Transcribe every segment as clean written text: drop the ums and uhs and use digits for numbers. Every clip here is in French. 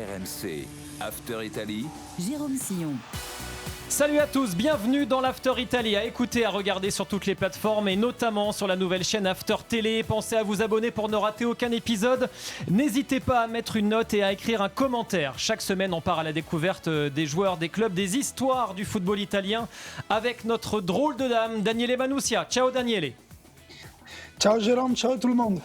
RMC, After Italy, Jérôme Sillon. Salut à tous, bienvenue dans l'After Italy, à écouter, à regarder sur toutes les plateformes et notamment sur la nouvelle chaîne After Télé. Pensez à vous abonner pour ne rater aucun épisode. N'hésitez pas à mettre une note et à écrire un commentaire. Chaque semaine, on part à la découverte des joueurs, des clubs, des histoires du football italien avec notre drôle de dame, Daniele Manussia. Ciao Daniele. Ciao Jérôme, ciao tout le monde.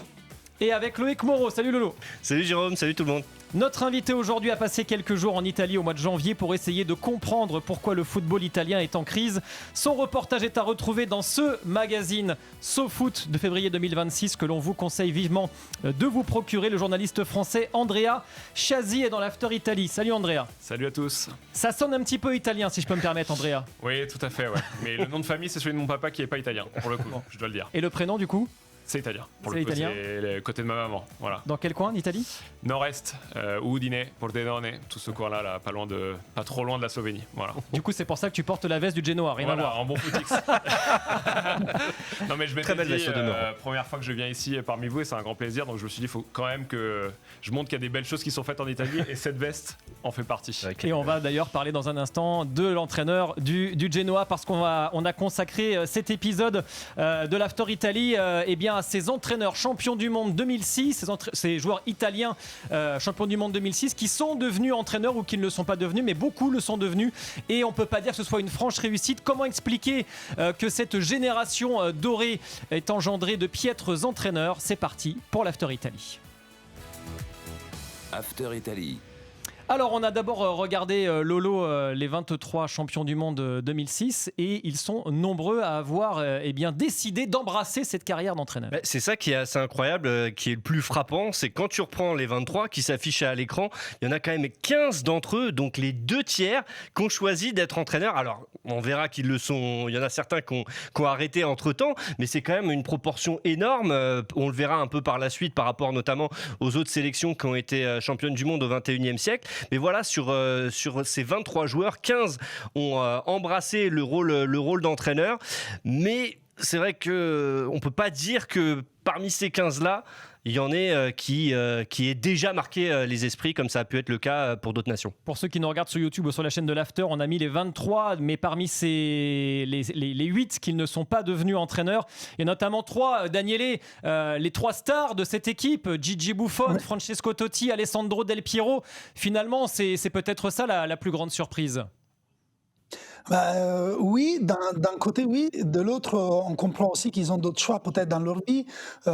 Et avec Loïc Moreau. Salut Lolo. Salut Jérôme, salut tout le monde. Notre invité aujourd'hui a passé quelques jours en Italie au mois de janvier pour essayer de comprendre pourquoi le football italien est en crise. Son reportage est à retrouver dans ce magazine SoFoot de février 2026 que l'on vous conseille vivement de vous procurer. Le journaliste français Andrea Chasi est dans l'After Italy. Salut Andrea. Salut à tous. Ça sonne un petit peu italien si je peux me permettre Andrea. Oui, tout à fait, ouais. Mais le nom de famille c'est celui de mon papa qui est pas italien, pour le coup, je dois le dire. Et le prénom du coup ? C'est italien. Pour C'est le coup, italien. c'est le côté de ma maman. Voilà. Dans quel coin d'Italie ? Nord-est, Udine, Pordenone, tout ce coin-là, là, pas trop loin de la Slovénie. Voilà. Du coup, c'est pour ça que tu portes la veste du Genoa. Rien à Voilà, voir. en bon footix. Non mais je m'étais dit, première fois que je viens ici parmi vous et c'est un grand plaisir, donc je me suis dit il faut quand même que je montre qu'il y a des belles choses qui sont faites en Italie et cette veste en fait partie. Et on va d'ailleurs parler dans un instant de l'entraîneur du Genoa parce qu'on a consacré cet épisode de l'After Italy eh bien, à ces entraîneurs champions du monde 2006, ces joueurs italiens champions du monde 2006 qui sont devenus entraîneurs ou qui ne le sont pas devenus, mais beaucoup le sont devenus et on ne peut pas dire que ce soit une franche réussite. Comment expliquer que cette génération dorée est engendrée de piètres entraîneurs ? C'est parti pour l'After Italy. After Italy. Alors, on a d'abord regardé Lolo, les 23 champions du monde 2006 et ils sont nombreux à avoir décidé d'embrasser cette carrière d'entraîneur. C'est ça qui est assez incroyable, qui est le plus frappant, c'est quand tu reprends les 23 qui s'affichent à l'écran, il y en a quand même 15 d'entre eux, donc les 2/3 qui ont choisi d'être entraîneurs. Alors, on verra qu'ils le sont, il y en a certains qui ont arrêté entre-temps, mais c'est quand même une proportion énorme. On le verra un peu par la suite par rapport notamment aux autres sélections qui ont été championnes du monde au 21e siècle. Mais voilà, sur ces 23 joueurs, 15 ont embrassé le rôle d'entraîneur. Mais c'est vrai qu'on ne peut pas dire que parmi ces 15-là, il y en ait qui ait déjà marqué les esprits, comme ça a pu être le cas pour d'autres nations. Pour ceux qui nous regardent sur YouTube ou sur la chaîne de l'After, on a mis les 23, mais parmi les 8 qui ne sont pas devenus entraîneurs, il y a notamment 3, Daniele, les 3 stars de cette équipe, Gigi Buffon, Francesco Totti, Alessandro Del Piero. Finalement, c'est peut-être ça la plus grande surprise. Oui, d'un côté, oui. De l'autre, on comprend aussi qu'ils ont d'autres choix peut-être dans leur vie.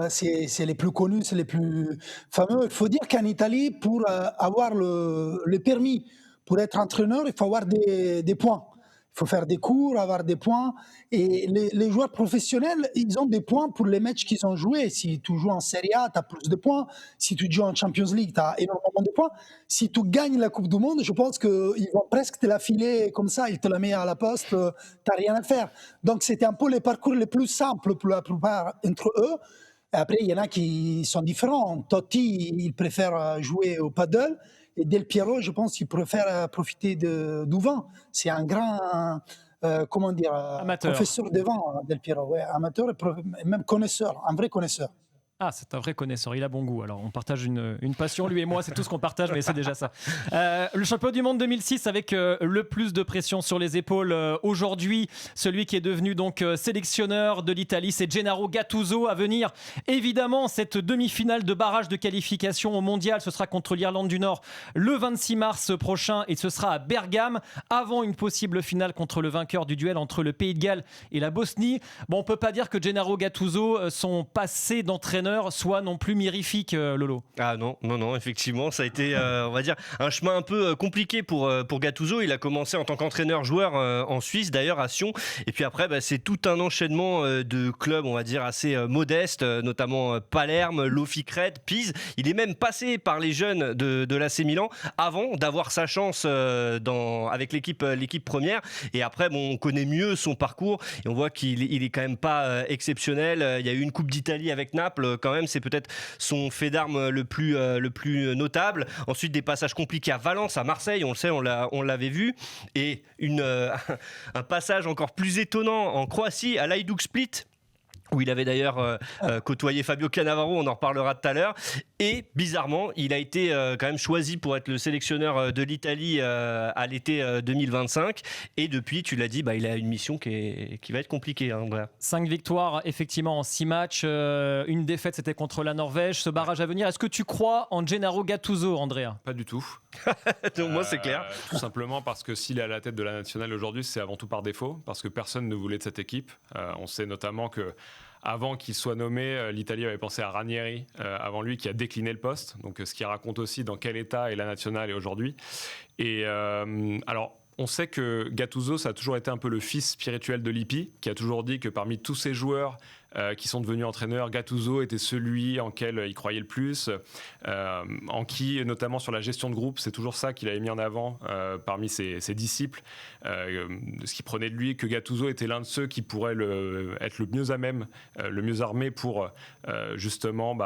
C'est les plus connus, c'est les plus fameux. Il faut dire qu'en Italie, pour avoir le permis, pour être entraîneur, il faut avoir des points. Il faut faire des cours, avoir des points. Et les joueurs professionnels, ils ont des points pour les matchs qu'ils ont joués. Si tu joues en Serie A, tu as plus de points. Si tu joues en Champions League, tu as énormément de points. Si tu gagnes la Coupe du Monde, je pense qu'ils vont presque te la filer comme ça. Ils te la mettent à la poste, tu n'as rien à faire. Donc, c'était un peu les parcours les plus simples pour la plupart entre eux. Et après, il y en a qui sont différents. Totti, il préfère jouer au paddle. Et Del Piero, je pense qu'il préfère profiter du vin. C'est un grand, amateur. Professeur de vin, Del Piero. Ouais, amateur et même connaisseur, un vrai connaisseur. Ah, c'est un vrai connaisseur, il a bon goût. Alors, on partage une passion, lui et moi, c'est tout ce qu'on partage, mais c'est déjà ça. Le champion du monde 2006 avec le plus de pression sur les épaules aujourd'hui, celui qui est devenu donc sélectionneur de l'Italie, c'est Gennaro Gattuso à venir. Évidemment, cette demi-finale de barrage de qualification au mondial, ce sera contre l'Irlande du Nord le 26 mars prochain et ce sera à Bergame, avant une possible finale contre le vainqueur du duel entre le Pays de Galles et la Bosnie. Bon, on peut pas dire que Gennaro Gattuso, son passé d'entraîneur, soit non plus mirifique, Lolo. Ah non, effectivement, ça a été, on va dire, un chemin un peu compliqué pour Gattuso. Il a commencé en tant qu'entraîneur-joueur en Suisse, d'ailleurs à Sion, et puis après, c'est tout un enchaînement de clubs, on va dire, assez modestes, notamment Palerme, Lofi-Crète, Pise. Il est même passé par les jeunes de l'AC Milan avant d'avoir sa chance avec l'équipe première, et après, on connaît mieux son parcours, et on voit qu'il est quand même pas exceptionnel. Il y a eu une Coupe d'Italie avec Naples, quand même, c'est peut-être son fait d'armes le plus notable. Ensuite, des passages compliqués à Valence, à Marseille, on le sait, on l'avait vu. Et un passage encore plus étonnant en Croatie, à l'Hajduk Split, où il avait d'ailleurs côtoyé Fabio Cannavaro, on en reparlera tout à l'heure. Et bizarrement, il a été quand même choisi pour être le sélectionneur de l'Italie à l'été 2025. Et depuis, tu l'as dit, il a une mission qui va être compliquée. Andrea. 5 victoires, effectivement, en 6 matchs. Une défaite, c'était contre la Norvège. Ce barrage à venir, est-ce que tu crois en Gennaro Gattuso, Andrea ? Pas du tout. Donc moi, c'est clair. Tout simplement parce que s'il est à la tête de la nationale aujourd'hui, c'est avant tout par défaut, parce que personne ne voulait de cette équipe. On sait notamment que avant qu'il soit nommé, l'Italie avait pensé à Ranieri avant lui, qui a décliné le poste. Donc, ce qui raconte aussi dans quel état est la nationale aujourd'hui. Et alors, on sait que Gattuso, ça a toujours été un peu le fils spirituel de Lippi, qui a toujours dit que parmi tous ces joueurs qui sont devenus entraîneurs, Gattuso était celui en quel il croyait le plus, en qui, notamment sur la gestion de groupe, c'est toujours ça qu'il avait mis en avant parmi ses disciples, ce qui prenait de lui, que Gattuso était l'un de ceux qui pourrait être le mieux à même, le mieux armé pour justement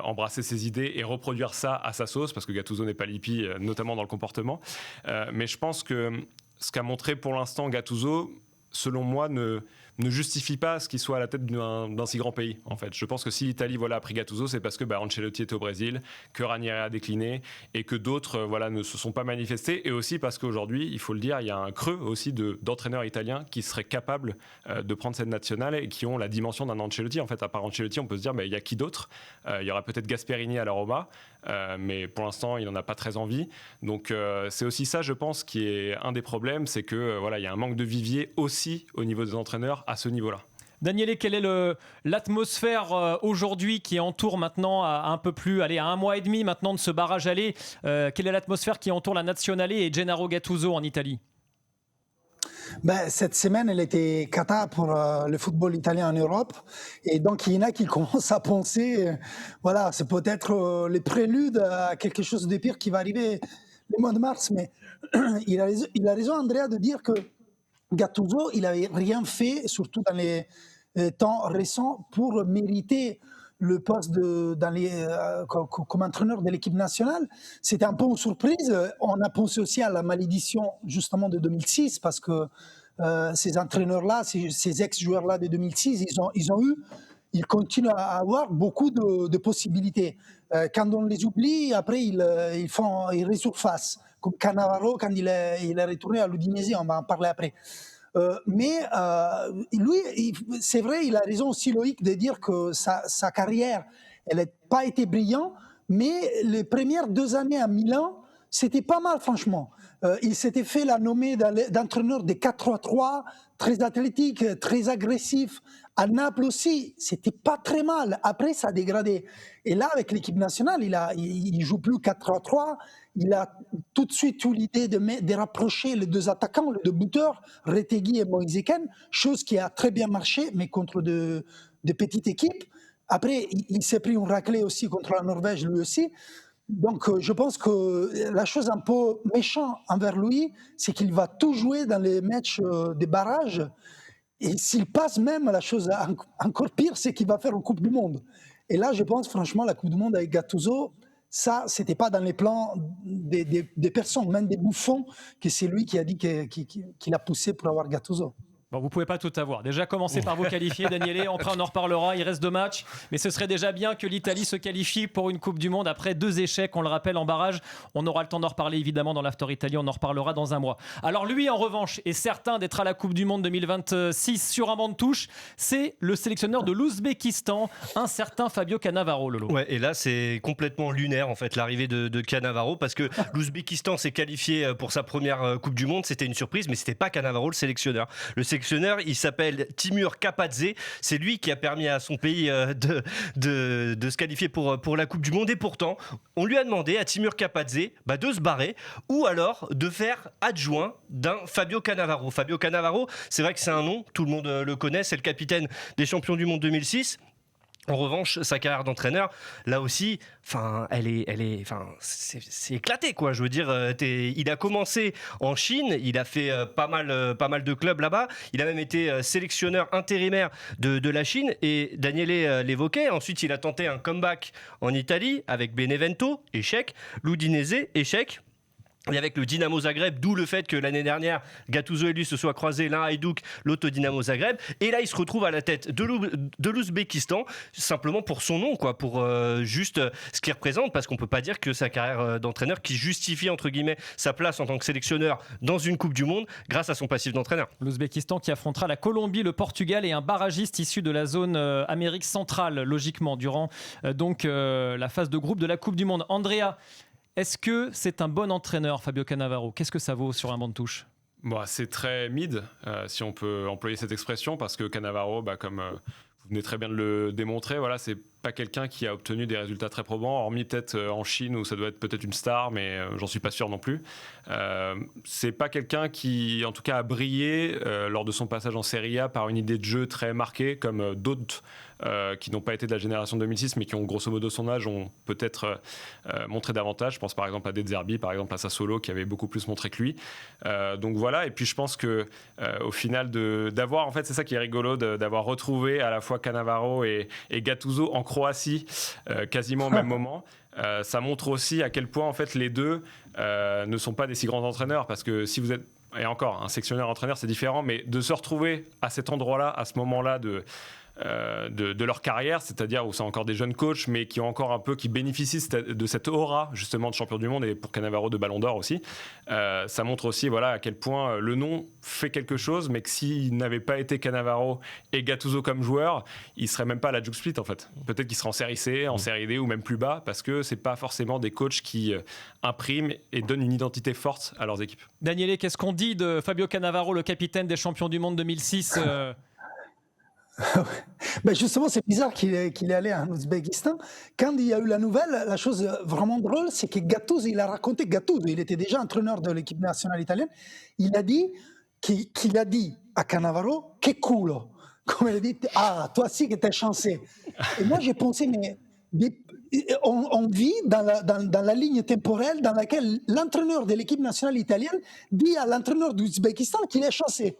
embrasser ses idées et reproduire ça à sa sauce, parce que Gattuso n'est pas Lippi, notamment dans le comportement. Mais je pense que ce qu'a montré pour l'instant Gattuso, selon moi, ne justifie pas ce qu'il soit à la tête d'un si grand pays. En fait, je pense que si l'Italie a pris Gattuso, c'est parce que Ancelotti était au Brésil, que Ranieri a décliné et que d'autres ne se sont pas manifestés. Et aussi parce qu'aujourd'hui, il faut le dire, il y a un creux aussi d'entraîneurs italiens qui seraient capables de prendre cette nationale et qui ont la dimension d'un Ancelotti. En fait, à part Ancelotti, on peut se dire, il y a qui d'autre ? Il y aurait peut-être Gasperini à la Roma, mais pour l'instant, il n'en a pas très envie. Donc, c'est aussi ça, je pense, qui est un des problèmes, c'est que il y a un manque de vivier aussi au niveau des entraîneurs à ce niveau-là. Daniele, quelle est l'atmosphère aujourd'hui qui entoure maintenant à un peu plus, à 1 mois et demi maintenant de ce barrage aller, quelle est l'atmosphère qui entoure la Nazionale et Gennaro Gattuso en Italie ? Cette semaine, elle était cata pour le football italien en Europe. Et donc, il y en a qui commencent à penser, c'est peut-être le prélude à quelque chose de pire qui va arriver le mois de mars. Mais il a raison, Andrea, de dire que Gattuso, il n'avait rien fait, surtout dans les temps récents, pour mériter le poste comme entraîneur de l'équipe nationale. C'était un peu une surprise. On a pensé aussi à la malédiction justement de 2006, parce que ces entraîneurs-là, ces ex-joueurs-là de 2006, ils continuent à avoir beaucoup de possibilités. Quand on les oublie, après, ils resurfacent. Comme Cannavaro, quand il est retourné à l'Udinese, on va en parler après. Mais lui, c'est vrai, il a raison aussi, Loïc, de dire que sa carrière, elle n'a pas été brillante, mais les premières 2 années à Milan, c'était pas mal, franchement. Il s'était fait la nommée d'entraîneur des 4-3-3, très athlétique, très agressif. À Naples aussi, c'était pas très mal. Après, ça a dégradé. Et là, avec l'équipe nationale, il joue plus 4-3-3. Il a tout de suite eu l'idée de rapprocher les 2 attaquants, les 2 buteurs, Retegui et Moise Kean, chose qui a très bien marché, mais contre de petites équipes. Après, il s'est pris une raclée aussi contre la Norvège, lui aussi. Donc, je pense que la chose un peu méchante envers lui, c'est qu'il va tout jouer dans les matchs des barrages. Et s'il passe même, la chose encore pire, c'est qu'il va faire une Coupe du Monde. Et là, je pense franchement, la Coupe du Monde avec Gattuso, ça, c'était pas dans les plans des personnes, même des bouffons, que c'est lui qui a dit qu'il a poussé pour avoir Gattuso. Bon, vous ne pouvez pas tout avoir. Déjà, commencez par vous qualifier, Daniele. Après, on en reparlera. Il reste 2 matchs. Mais ce serait déjà bien que l'Italie se qualifie pour une Coupe du Monde après 2 échecs, on le rappelle, en barrage. On aura le temps d'en reparler, évidemment, dans l'After Italie. On en reparlera dans un mois. Alors, lui, en revanche, est certain d'être à la Coupe du Monde 2026 sur un banc de touche. C'est le sélectionneur de l'Ouzbékistan, un certain Fabio Cannavaro, Lolo. Ouais, et là, c'est complètement lunaire, en fait, l'arrivée de Cannavaro, parce que l'Ouzbékistan s'est qualifié pour sa première Coupe du Monde. C'était une surprise, mais c'était pas Cannavaro, le sélectionneur. Le sélectionneur, il s'appelle Timur Kapadze. C'est lui qui a permis à son pays de se qualifier pour la Coupe du Monde. Et pourtant, on lui a demandé à Timur Kapadze de se barrer ou alors de faire adjoint d'un Fabio Cannavaro. Fabio Cannavaro, c'est vrai que c'est un nom, tout le monde le connaît, c'est le capitaine des champions du monde 2006. En revanche, sa carrière d'entraîneur, là aussi, c'est éclaté, quoi. Je veux dire, il a commencé en Chine, il a fait pas mal de clubs là-bas. Il a même été sélectionneur intérimaire de la Chine. Et Daniele l'évoquait. Ensuite, il a tenté un comeback en Italie avec Benevento, échec. L'Udinese, échec. et avec le Dynamo Zagreb, d'où le fait que l'année dernière, Gattuso et lui se soient croisés, l'un à Hajduk, l'autre au Dynamo Zagreb. Et là, il se retrouve à la tête de l'Ouzbékistan, simplement pour son nom, quoi, pour juste ce qu'il représente, parce qu'on ne peut pas dire que sa carrière d'entraîneur qui justifie, entre guillemets, sa place en tant que sélectionneur dans une Coupe du Monde grâce à son passif d'entraîneur. L'Ouzbékistan qui affrontera la Colombie, le Portugal et un barragiste issu de la zone Amérique centrale, logiquement, durant la phase de groupe de la Coupe du Monde. Andrea, est-ce que c'est un bon entraîneur, Fabio Cannavaro ? Qu'est-ce que ça vaut sur un banc de touche ? Bon, c'est très mid, si on peut employer cette expression, parce que Cannavaro, comme vous venez très bien de le démontrer, voilà, c'est pas quelqu'un qui a obtenu des résultats très probants, hormis peut-être en Chine où ça doit être peut-être une star, mais j'en suis pas sûr non plus. C'est pas quelqu'un qui, en tout cas, a brillé lors de son passage en Serie A par une idée de jeu très marquée, comme d'autres qui n'ont pas été de la génération 2006, mais qui ont grosso modo son âge, ont peut-être montré davantage. Je pense par exemple à De Zerbi, par exemple à Sassuolo, qui avait beaucoup plus montré que lui. Donc voilà, et puis je pense que au final d'avoir, en fait, c'est ça qui est rigolo, d'avoir retrouvé à la fois Cannavaro et Gattuso en Croatie, quasiment au même moment. Ça montre aussi à quel point en fait les deux ne sont pas des si grands entraîneurs, parce que si vous êtes, et encore, un sectionnaire-entraîneur c'est différent, mais de se retrouver à cet endroit-là, à ce moment-là de leur carrière, c'est-à-dire où c'est encore des jeunes coachs, mais qui ont encore un peu, qui bénéficient de cette aura justement de champion du monde, et pour Cannavaro de Ballon d'Or aussi. Ça montre aussi, voilà, à quel point le nom fait quelque chose, mais que s'il n'avait pas été Cannavaro et Gattuso comme joueur, il serait même pas à la Juke Split en fait. Peut-être qu'il serait en série C, en série D ou même plus bas, parce que c'est pas forcément des coachs qui impriment et donnent une identité forte à leurs équipes. Daniele, qu'est-ce qu'on dit de Fabio Cannavaro, le capitaine des champions du monde 2006 Ben justement, c'est bizarre qu'il est allé en Ouzbékistan. Quand il y a eu la nouvelle, la chose vraiment drôle, c'est que Gattuso, il a raconté, Gattuso, il était déjà entraîneur de l'équipe nationale italienne, il a dit qu'il a dit à Cannavaro, che culo, comme il a dit, ah, toi aussi que t'es chanceux. Et moi, j'ai pensé, mais on vit dans la ligne temporelle dans laquelle l'entraîneur de l'équipe nationale italienne dit à l'entraîneur d'Ouzbékistan qu'il est chanceux.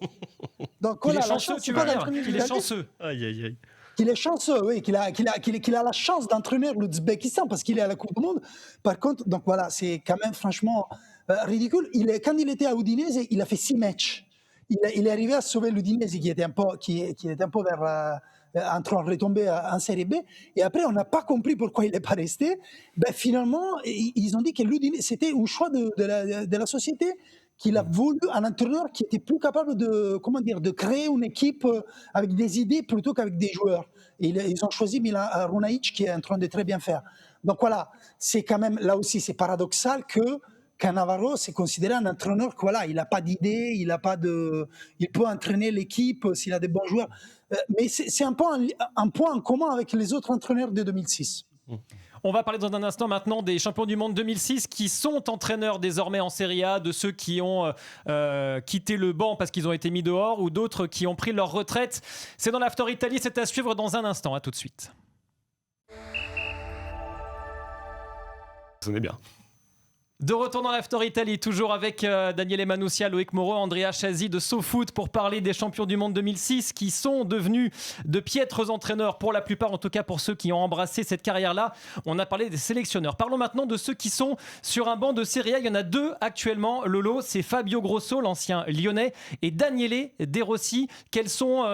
Donc, il voilà, est chanceux, tu veux dire qu'il est chanceux. Aïe, aïe, aïe. Qu'il est chanceux, oui, qu'il a la chance d'entraîner l'Ouzbékistan parce qu'il est à la Coupe du Monde. Par contre, donc voilà, c'est quand même franchement ridicule. Quand il était à Udinese, il a fait 6 matchs. Il est arrivé à sauver l'Udinese qui était un peu vers en train de retomber en Série B. Et après, on n'a pas compris pourquoi il n'est pas resté. Ben, finalement, ils ont dit que l'Udinese, c'était un choix de la société, qu'il a voulu un entraîneur qui était plus capable de créer une équipe avec des idées plutôt qu'avec des joueurs. Et ils ont choisi Milan Runaic qui est en train de très bien faire. Donc voilà, c'est quand même, là aussi, c'est paradoxal que Cannavaro, c'est considéré un entraîneur que voilà, il n'a pas d'idée, il peut entraîner l'équipe s'il a des bons joueurs. Mais c'est un point en commun avec les autres entraîneurs de 2006. On va parler dans un instant maintenant des champions du monde 2006 qui sont entraîneurs désormais en Serie A, de ceux qui ont quitté le banc parce qu'ils ont été mis dehors ou d'autres qui ont pris leur retraite. C'est dans l'After Italy, c'est à suivre dans un instant. À tout de suite. Ça n'est bien. De retour dans l'After Italy, toujours avec Daniele Manussia, Loïc Moreau, Andrea Chazzi de SoFoot pour parler des champions du monde 2006 qui sont devenus de piètres entraîneurs pour la plupart, en tout cas pour ceux qui ont embrassé cette carrière-là. On a parlé des sélectionneurs. Parlons maintenant de ceux qui sont sur un banc de Serie A. Il y en a 2 actuellement. Lolo, c'est Fabio Grosso, l'ancien lyonnais, et Daniele De Rossi. Quels sont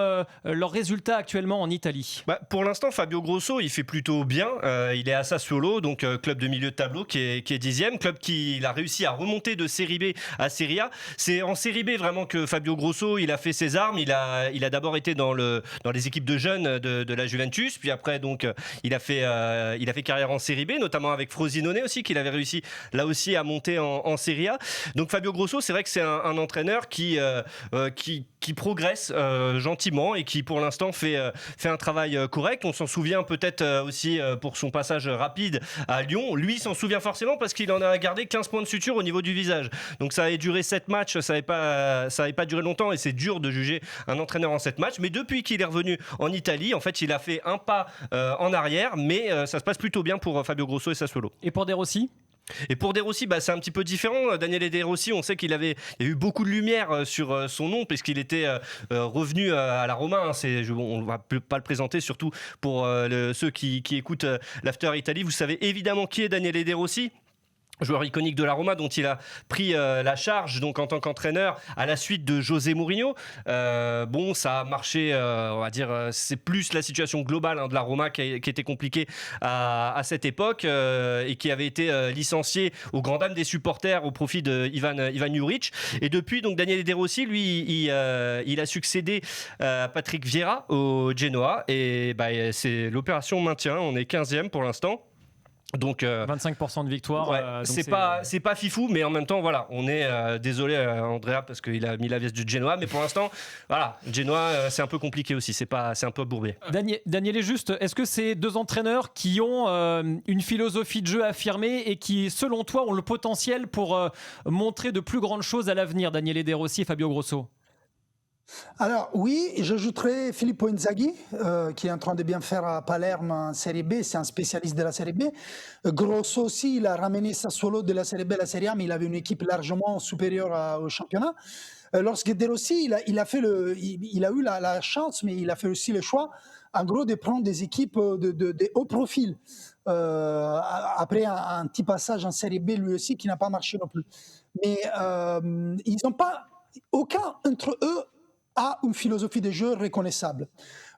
leurs résultats actuellement en Italie ? Pour l'instant, Fabio Grosso, il fait plutôt bien. Il est à Sassuolo, donc club de milieu de tableau qui est 10e, club qui il a réussi à remonter de Série B à Série A. C'est en Série B vraiment que Fabio Grosso, il a fait ses armes. Il a d'abord été dans les équipes de jeunes de la Juventus, puis après donc il a fait carrière en Série B, notamment avec Frosinone aussi, qu'il avait réussi là aussi à monter en Série A. Donc Fabio Grosso, c'est vrai que c'est un entraîneur qui progresse gentiment et qui pour l'instant fait un travail correct. On s'en souvient peut-être aussi pour son passage rapide à Lyon. Lui s'en souvient forcément parce qu'il en a gardé 15 points de suture au niveau du visage. Donc ça avait duré 7 matchs, ça n'avait pas duré longtemps et c'est dur de juger un entraîneur en 7 matchs. Mais depuis qu'il est revenu en Italie, en fait, il a fait un pas en arrière, mais ça se passe plutôt bien pour Fabio Grosso et Sassuolo. Et pour De Rossi ? Et pour De Rossi, c'est un petit peu différent. Daniele De Rossi, on sait qu'il y a eu beaucoup de lumière sur son nom puisqu'il était revenu à la Roma. On ne va pas le présenter, surtout pour ceux qui écoutent l'After Italy. Vous savez évidemment qui est Daniele De Rossi. joueur iconique de la Roma, dont il a pris la charge donc en tant qu'entraîneur à la suite de José Mourinho. Bon, ça a marché, on va dire, c'est plus la situation globale de la Roma qui était compliquée à cette époque et qui avait été licencié aux grandes dames des supporters au profit de Ivan Juric. Et depuis, donc Daniele De Rossi, lui, il a succédé à Patrick Vieira au Genoa et c'est l'opération maintien. On est 15e pour l'instant. Donc 25% de victoire. Ouais, donc c'est pas fifou, mais en même temps voilà, on est désolé Andrea parce qu'il a mis la veste du Genoa, mais pour l'instant voilà, Genoa c'est un peu compliqué aussi, c'est un peu bourbier. Daniele, juste, est-ce que c'est deux entraîneurs qui ont une philosophie de jeu affirmée et qui, selon toi, ont le potentiel pour montrer de plus grandes choses à l'avenir, Daniele De Rossi et Fabio Grosso? Alors oui, j'ajouterais Filippo Inzaghi, qui est en train de bien faire à Palerme en Serie B, c'est un spécialiste de la Serie B. Grosso aussi, il a ramené Sassuolo de la Serie B à la Serie A, mais il avait une équipe largement supérieure au championnat. Lorsque De Rossi, il a eu la chance, mais il a fait aussi le choix, en gros, de prendre des équipes de haut profil. Après un petit passage en Serie B, lui aussi, qui n'a pas marché non plus. Mais ils n'ont pas, aucun entre eux a une philosophie de jeu reconnaissable.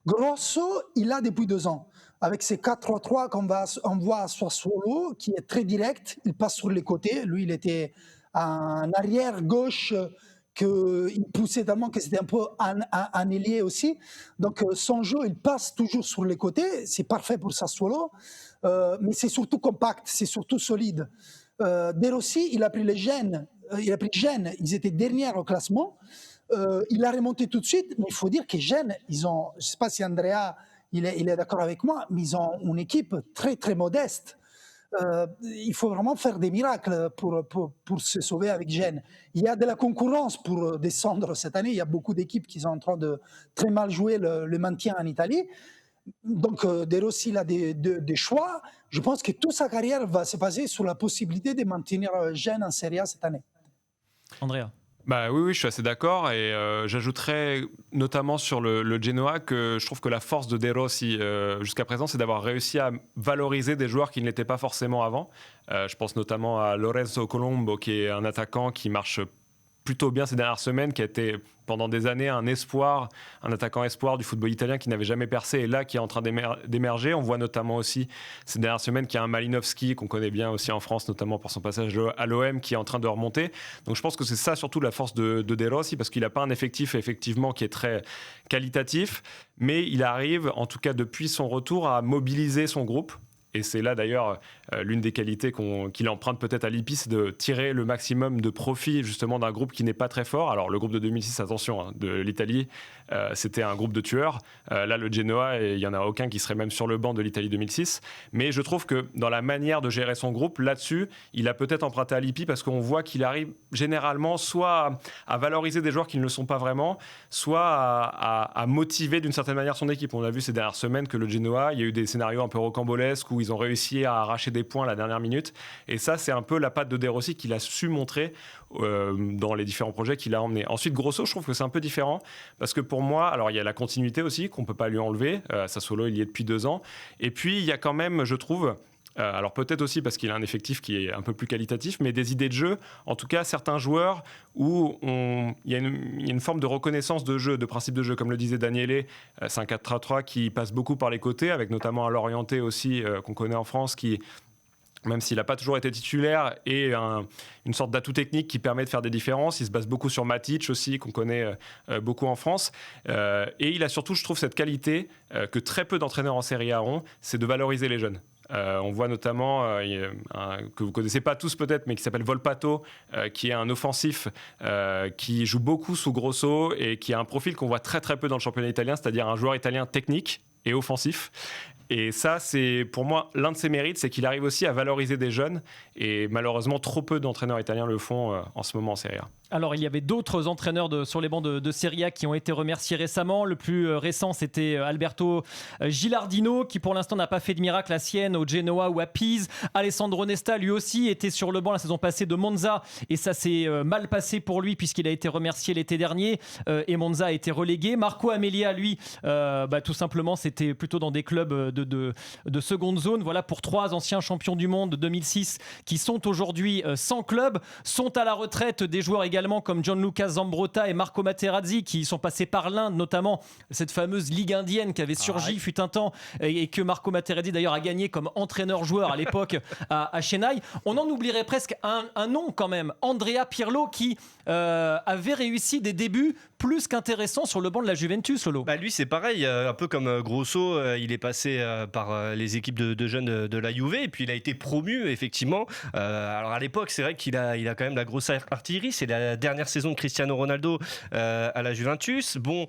Grosso, il a depuis 2 ans, avec ses 4-3-3 qu'on voit à Sassuolo, qui est très direct, il passe sur les côtés. Lui, il était en arrière gauche, qu'il poussait tellement que c'était un peu un ailier aussi. Donc son jeu, il passe toujours sur les côtés, c'est parfait pour Sassuolo, mais c'est surtout compact, c'est surtout solide. De Rossi, il a pris Gênes, ils étaient derniers au classement. Il a remonté tout de suite, mais il faut dire que Gênes, je ne sais pas si Andrea il est d'accord avec moi, mais ils ont une équipe très très modeste. Il faut vraiment faire des miracles pour se sauver avec Gênes. Il y a de la concurrence pour descendre cette année. Il y a beaucoup d'équipes qui sont en train de très mal jouer le maintien en Italie. Donc De Rossi il a des choix. Je pense que toute sa carrière va se baser sur la possibilité de maintenir Gênes en Serie A cette année. Andrea. Oui, je suis assez d'accord et j'ajouterais notamment sur le Genoa que je trouve que la force de De Rossi jusqu'à présent, c'est d'avoir réussi à valoriser des joueurs qui ne l'étaient pas forcément avant. Je pense notamment à Lorenzo Colombo, qui est un attaquant qui marche plutôt bien ces dernières semaines, qui a été pendant des années un attaquant espoir du football italien qui n'avait jamais percé et là qui est en train d'émerger. On voit notamment aussi ces dernières semaines qu'il y a un Malinowski qu'on connaît bien aussi en France, notamment pour son passage à l'OM, qui est en train de remonter. Donc je pense que c'est ça surtout la force de De Rossi, parce qu'il n'a pas un effectif effectivement qui est très qualitatif, mais il arrive en tout cas depuis son retour à mobiliser son groupe. Et c'est là d'ailleurs l'une des qualités qu'il emprunte peut-être à Lippi, c'est de tirer le maximum de profit justement d'un groupe qui n'est pas très fort. Alors le groupe de 2006, attention, de l'Italie, c'était un groupe de tueurs. Là le Genoa, il n'y en a aucun qui serait même sur le banc de l'Italie 2006. Mais je trouve que dans la manière de gérer son groupe, là-dessus, il a peut-être emprunté à Lippi parce qu'on voit qu'il arrive généralement soit à valoriser des joueurs qui ne le sont pas vraiment, soit à motiver d'une certaine manière son équipe. On a vu ces dernières semaines que le Genoa, il y a eu des scénarios un peu rocambolesques où ils ont réussi à arracher des points à la dernière minute. Et ça, c'est un peu la patte de De Rossi qu'il a su montrer dans les différents projets qu'il a emmenés. Ensuite, Grosso, je trouve que c'est un peu différent parce que pour moi, alors il y a la continuité aussi qu'on ne peut pas lui enlever. Sassuolo, il y est depuis 2 ans. Et puis, il y a quand même, je trouve... alors peut-être aussi parce qu'il a un effectif qui est un peu plus qualitatif, mais des idées de jeu, en tout cas certains joueurs où il y a une forme de reconnaissance de jeu, de principe de jeu, comme le disait Daniele, c'est un 4-3-3 qui passe beaucoup par les côtés, avec notamment un Lorienté aussi qu'on connaît en France, qui, même s'il n'a pas toujours été titulaire, est une sorte d'atout technique qui permet de faire des différences. Il se base beaucoup sur Matic aussi, qu'on connaît beaucoup en France. Et il a surtout, je trouve, cette qualité que très peu d'entraîneurs en Serie A ont, c'est de valoriser les jeunes. On voit notamment, que vous ne connaissez pas tous peut-être, mais qui s'appelle Volpato, qui est un offensif qui joue beaucoup sous Grosso et qui a un profil qu'on voit très très peu dans le championnat italien, c'est-à-dire un joueur italien technique et offensif. Et ça, c'est pour moi l'un de ses mérites, c'est qu'il arrive aussi à valoriser des jeunes. Et malheureusement, trop peu d'entraîneurs italiens le font en ce moment en Serie A. Alors, il y avait d'autres entraîneurs sur les bancs de Serie A qui ont été remerciés récemment. Le plus récent, c'était Alberto Gilardino, qui pour l'instant n'a pas fait de miracle à Sienne, au Genoa ou à Pise. Alessandro Nesta, lui aussi, était sur le banc la saison passée de Monza. Et ça s'est mal passé pour lui, puisqu'il a été remercié l'été dernier. Et Monza a été relégué. Marco Amelia, lui, tout simplement, c'était plutôt dans des clubs de seconde zone. Voilà pour 3 anciens champions du monde de 2006 qui sont aujourd'hui sans club. Sont à la retraite des joueurs également comme Gianluca Zambrotta et Marco Materazzi qui sont passés par l'Inde, notamment cette fameuse Ligue indienne qui avait surgi fut un temps et que Marco Materazzi d'ailleurs a gagné comme entraîneur-joueur à l'époque à Chennai. On en oublierait presque un nom quand même, Andrea Pirlo qui avait réussi des débuts plus qu'intéressants sur le banc de la Juventus, Lolo. Lui c'est pareil, un peu comme Grosso, il est passé par les équipes de jeunes de la Juve et puis il a été promu effectivement. Alors à l'époque c'est vrai qu'il a quand même la grosse artillerie, c'est la dernière saison de Cristiano Ronaldo à la Juventus. Bon,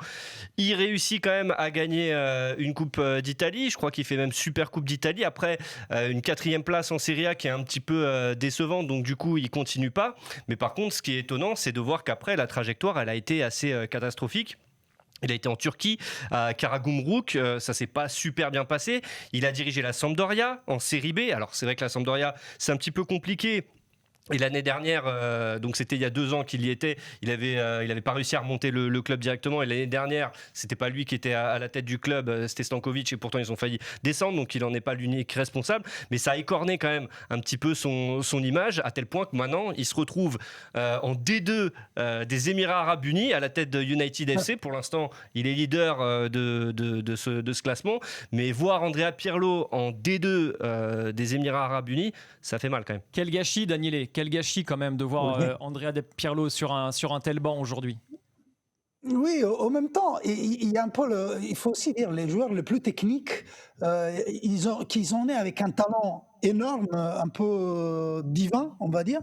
il réussit quand même à gagner une Coupe d'Italie, je crois qu'il fait même Super Coupe d'Italie, après une 4e place en Serie A qui est un petit peu décevante, donc du coup il continue pas. Mais par contre ce qui est étonnant c'est de voir qu'après la trajectoire elle a été assez catastrophique. Il a été en Turquie, à Karagümrük, ça s'est pas super bien passé. Il a dirigé la Sampdoria en Série B. Alors c'est vrai que la Sampdoria, c'est un petit peu compliqué. Et l'année dernière, donc c'était il y a 2 ans qu'il y était, il avait pas réussi à remonter le club directement. Et l'année dernière, c'était pas lui qui était à la tête du club, c'était Stankovic, et pourtant ils ont failli descendre, donc il en est pas l'unique responsable. Mais ça a écorné quand même un petit peu son image, à tel point que maintenant il se retrouve en D2 des Émirats Arabes Unis à la tête de United FC. Pour l'instant, il est leader de ce classement. Mais voir Andrea Pirlo en D2 des Émirats Arabes Unis, ça fait mal quand même. Quel gâchis, Daniele, quel gâchis quand même de voir Andrea Pirlo sur un tel banc aujourd'hui. Oui, en même temps, il y a un peu il faut aussi dire les joueurs les plus techniques, qu'ils ont né avec un talent énorme, un peu divin, on va dire.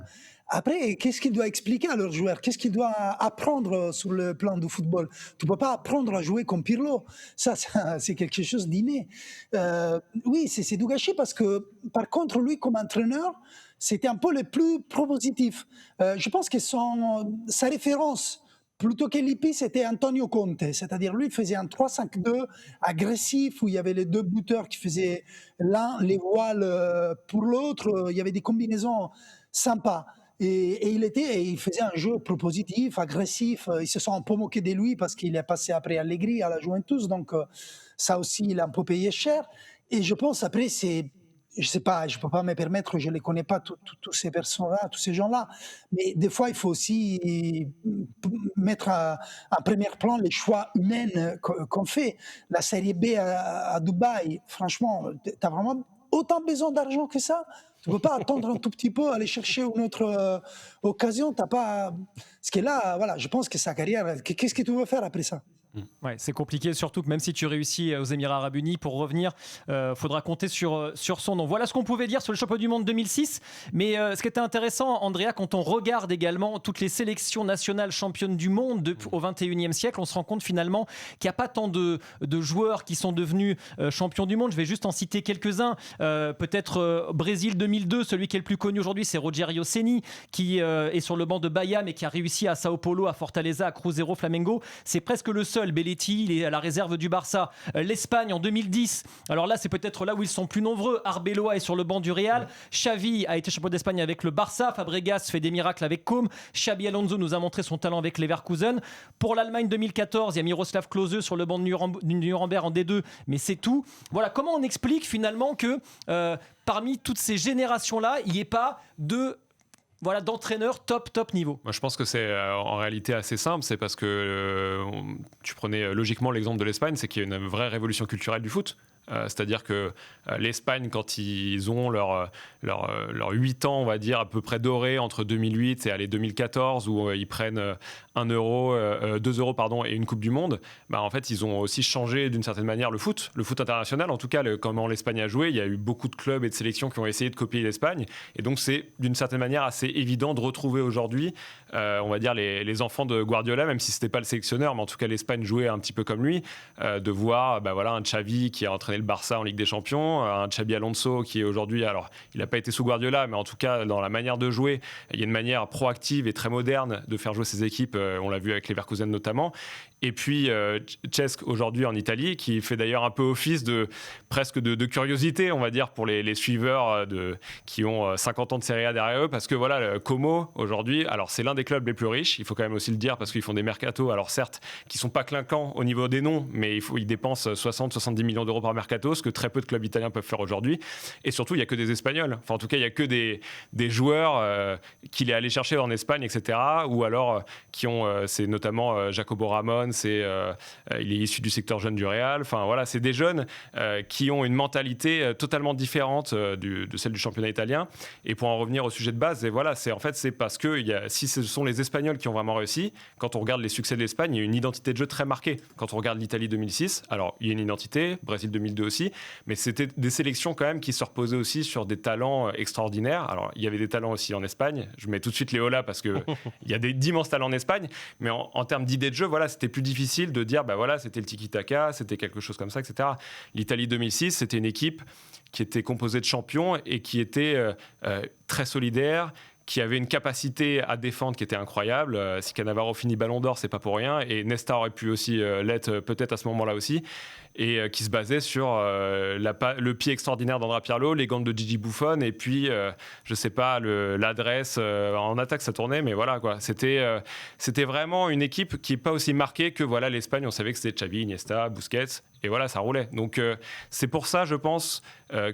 Après, qu'est-ce qu'il doit expliquer à leurs joueurs? Qu'est-ce qu'il doit apprendre sur le plan du football? Tu peux pas apprendre à jouer comme Pirlo. Ça c'est quelque chose d'inné. Oui, c'est du gâchis parce que, par contre, lui, comme entraîneur, c'était un peu le plus propositif. Je pense que sa référence, plutôt qu'Elipi, c'était Antonio Conte. C'est-à-dire, lui, il faisait un 3-5-2 agressif où il y avait les 2 buteurs qui faisaient l'un les voiles pour l'autre. Il y avait des combinaisons sympas. Et il faisait un jeu propositif, agressif. Ils se sont un peu moqués de lui parce qu'il est passé après Allegri à la Juventus. Donc, ça aussi, il a un peu payé cher. Et je pense, après, je sais pas, je peux pas me permettre, je les connais pas tous ces personnes-là, tous ces gens-là, mais des fois il faut aussi mettre en premier plan les choix humains qu'on fait. La Série B à Dubaï, franchement, t'as vraiment autant besoin d'argent que ça? Tu peux pas attendre un tout petit peu, aller chercher une autre occasion? T'as pas. Parce que là, voilà, je pense que sa carrière, qu'est-ce que tu veux faire après ça? Ouais, c'est compliqué, surtout que même si tu réussis aux Émirats Arabes Unis, pour revenir, faudra compter sur son nom. Voilà ce qu'on pouvait dire sur le championnat du monde 2006. Mais ce qui était intéressant, Andrea, quand on regarde également toutes les sélections nationales championnes du monde au 21e siècle, on se rend compte finalement qu'il n'y a pas tant de joueurs qui sont devenus champions du monde. Je vais juste en citer quelques-uns. Peut-être Brésil 2002, celui qui est le plus connu aujourd'hui, c'est Rogério Ceni, qui est sur le banc de Bahia, mais qui a réussi à Sao Paulo, à Fortaleza, à Cruzeiro, Flamengo. C'est presque le seul. Belletti, il est à la réserve du Barça. L'Espagne en 2010, alors là c'est peut-être là où ils sont plus nombreux. Arbeloa est sur le banc du Real. Xavi a été champion d'Espagne avec le Barça. Fabregas fait des miracles avec Com. Xabi Alonso nous a montré son talent avec Leverkusen. Pour l'Allemagne 2014, il y a Miroslav Klose sur le banc de Nuremberg en D2, mais c'est tout. Voilà, comment on explique finalement que parmi toutes ces générations-là, il n'y ait pas d'entraîneurs top niveau. Moi, je pense que c'est en réalité assez simple. C'est parce que tu prenais logiquement l'exemple de l'Espagne, c'est qu'il y a une vraie révolution culturelle du foot. C'est-à-dire que l'Espagne, quand ils ont leurs 8 ans, on va dire, à peu près dorés entre 2008 et 2014, où ils prennent 2 euros et une Coupe du Monde, en fait, ils ont aussi changé d'une certaine manière le foot international. En tout cas, comment l'Espagne a joué, il y a eu beaucoup de clubs et de sélections qui ont essayé de copier l'Espagne. Et donc, c'est d'une certaine manière assez évident de retrouver aujourd'hui, on va dire, les enfants de Guardiola, même si ce n'était pas le sélectionneur, mais en tout cas, l'Espagne jouait un petit peu comme lui, de voir un Xavi qui a entraîné le Barça en Ligue des Champions, un Xabi Alonso qui est aujourd'hui, alors il n'a pas été sous Guardiola, mais en tout cas dans la manière de jouer, il y a une manière proactive et très moderne de faire jouer ses équipes, on l'a vu avec Leverkusen notamment, Et puis Cesc aujourd'hui en Italie, qui fait d'ailleurs un peu office presque de curiosité, on va dire, pour les suiveurs qui ont 50 ans de Serie A derrière eux, parce que voilà, Como aujourd'hui, alors c'est l'un des clubs les plus riches, il faut quand même aussi le dire, parce qu'ils font des mercatos, alors certes, qui sont pas clinquants au niveau des noms, mais ils dépensent 60-70 millions d'euros par mercato, ce que très peu de clubs italiens peuvent faire aujourd'hui. Et surtout, il n'y a que des Espagnols. Enfin, en tout cas, il n'y a que des joueurs qu'il est allé chercher en Espagne, etc. Ou alors qui ont, c'est notamment Jacobo Ramon, il est issu du secteur jeune du Real. Enfin voilà, c'est des jeunes qui ont une mentalité totalement différente de celle du championnat italien. Et pour en revenir au sujet de base, et voilà, c'est parce que si ce sont les Espagnols qui ont vraiment réussi, quand on regarde les succès de l'Espagne, il y a une identité de jeu très marquée. Quand on regarde l'Italie 2006, alors il y a une identité, Brésil 2002 aussi, mais c'était des sélections quand même qui se reposaient aussi sur des talents extraordinaires. Alors il y avait des talents aussi en Espagne. Je mets tout de suite Léo là parce que il y a d'immenses talents en Espagne, mais en termes d'idée de jeu, voilà, c'était plus difficile de dire, bah voilà, c'était le tiki-taka, c'était quelque chose comme ça, etc. L'Italie 2006, c'était une équipe qui était composée de champions et qui était très solidaire, qui avait une capacité à défendre qui était incroyable. Si Cannavaro finit Ballon d'Or, c'est pas pour rien. Et Nesta aurait pu aussi l'être peut-être à ce moment-là aussi. Et qui se basait sur le pied extraordinaire d'Andrea Pirlo, les gants de Gigi Buffon, et puis, je sais pas, l'adresse. En attaque, ça tournait, mais voilà, quoi. C'était vraiment une équipe qui n'est pas aussi marquée que voilà, l'Espagne. On savait que c'était Xavi, Iniesta, Busquets, et voilà, ça roulait. Donc, c'est pour ça, je pense,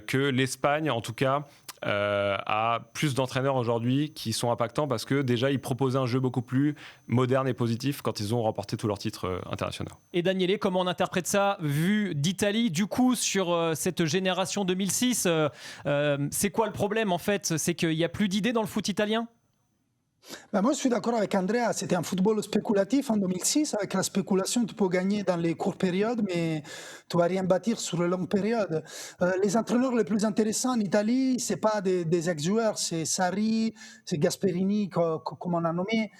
que l'Espagne, en tout cas, a plus d'entraîneurs aujourd'hui qui sont impactants parce que déjà ils proposaient un jeu beaucoup plus moderne et positif quand ils ont remporté tous leurs titres internationaux. Et Daniele, comment on interprète ça vu d'Italie du coup sur cette génération 2006 c'est quoi le problème en fait? C'est qu'il n'y a plus d'idées dans le foot italien? Ben moi, je suis d'accord avec Andrea, c'était un football spéculatif en 2006. Avec la spéculation, tu peux gagner dans les courtes périodes, mais tu vas rien bâtir sur les longues périodes. Les entraîneurs les plus intéressants en Italie, c'est pas des ex-joueurs, c'est Sarri, c'est Gasperini, comme on a nommé.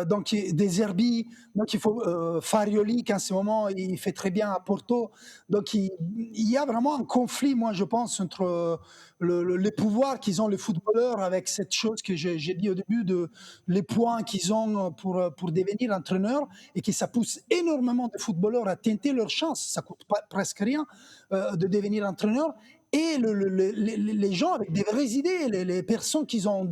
Donc des Zerbi, donc il faut Farioli qui en ce moment il fait très bien à Porto. Donc il y a vraiment un conflit, moi je pense, entre les pouvoirs qu'ils ont les footballeurs avec cette chose que j'ai dit au début de les points qu'ils ont pour devenir entraîneurs et que ça pousse énormément de footballeurs à tenter leur chance. Ça coûte presque rien de devenir entraîneur. Et les gens avec des vraies idées, les personnes qui ont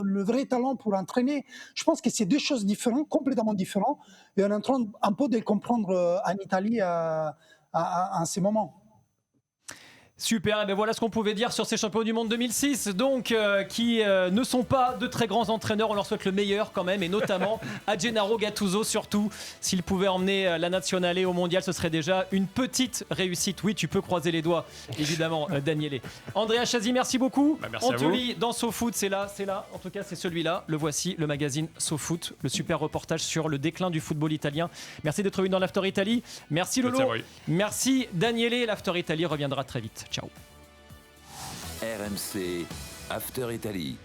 le vrai talent pour entraîner, je pense que c'est deux choses différentes, complètement différentes. Et on est en train un peu de le comprendre en Italie en ces moments. Super, et bien voilà ce qu'on pouvait dire sur ces champions du monde 2006, donc qui ne sont pas de très grands entraîneurs, on leur souhaite le meilleur quand même, et notamment à Gennaro Gattuso surtout, s'il pouvait emmener la Nazionale au mondial, ce serait déjà une petite réussite. Oui, tu peux croiser les doigts, évidemment, Daniele. Andrea Chazzi, merci beaucoup. Merci on à te vous. lit dans SoFoot, c'est là, en tout cas c'est celui-là, le voici, le magazine SoFoot, le super reportage sur le déclin du football italien. Merci d'être venu dans l'After Italy, merci Lolo, merci Daniele, l'After Italy reviendra très vite. Ciao. RMC After Italy.